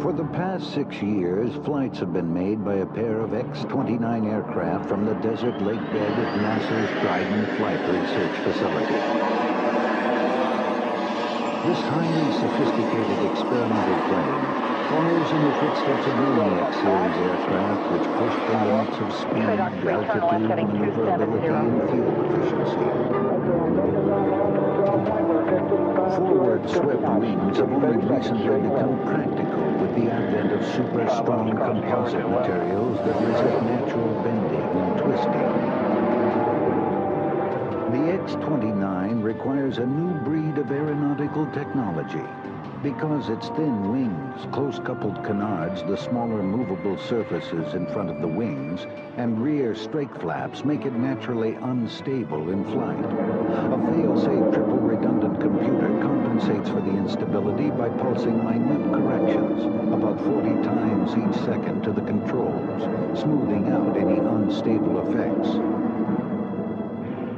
For the past 6 years, flights have been made by a pair of X-29 aircraft from the desert lake bed at NASA's Dryden Flight Research Facility. This highly sophisticated experimental plane follows in the footsteps of many X-series aircraft which push the limits of speed, altitude, maneuverability, and fuel efficiency. Forward-swept wings have only recently become practical with the advent of super-strong composite materials that resist natural bending and twisting. The X-29 requires a new breed of aeronautical technology. Because its thin wings, close-coupled canards, the smaller movable surfaces in front of the wings, and rear strake flaps make it naturally unstable in flight. A fail-safe triple redundant computer compensates for the instability by pulsing minute corrections, about 40 times each second to the controls, smoothing out any unstable effects.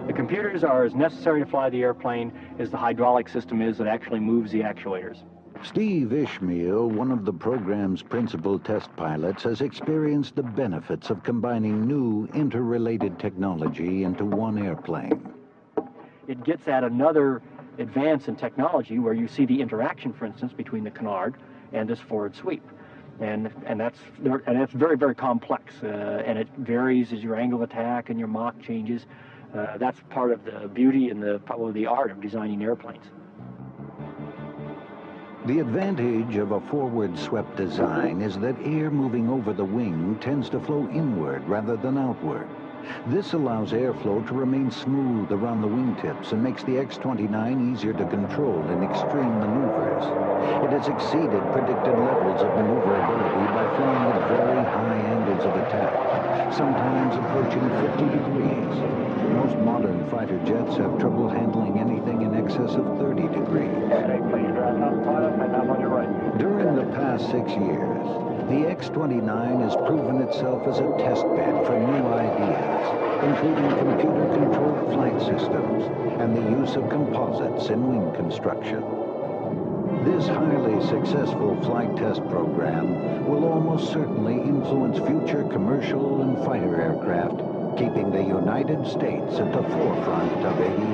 The computers are as necessary to fly the airplane as the hydraulic system is that actually moves the actuators. Steve Ishmael, one of the program's principal test pilots, has experienced the benefits of combining new interrelated technology into one airplane. It gets at another advance in technology where you see the interaction, for instance, between the canard and this forward sweep. And that's very, very complex, and it varies as your angle of attack and your Mach changes. That's part of the beauty and probably the art of designing airplanes. The advantage of a forward-swept design is that air moving over the wing tends to flow inward rather than outward. This allows airflow to remain smooth around the wingtips and makes the X-29 easier to control in extreme maneuvers. It has exceeded predicted levels of maneuverability by flying at very high angles of attack, sometimes approaching 50 degrees. Most modern fighter jets have trouble handling anything in excess of 30 degrees. During the past 6 years, the X-29 has proven itself as a test bed for new ideas, including computer-controlled flight systems and the use of composites in wing construction. This highly successful flight test program will almost certainly influence future commercial and fighter aircraft, keeping the United States at the forefront of aviation.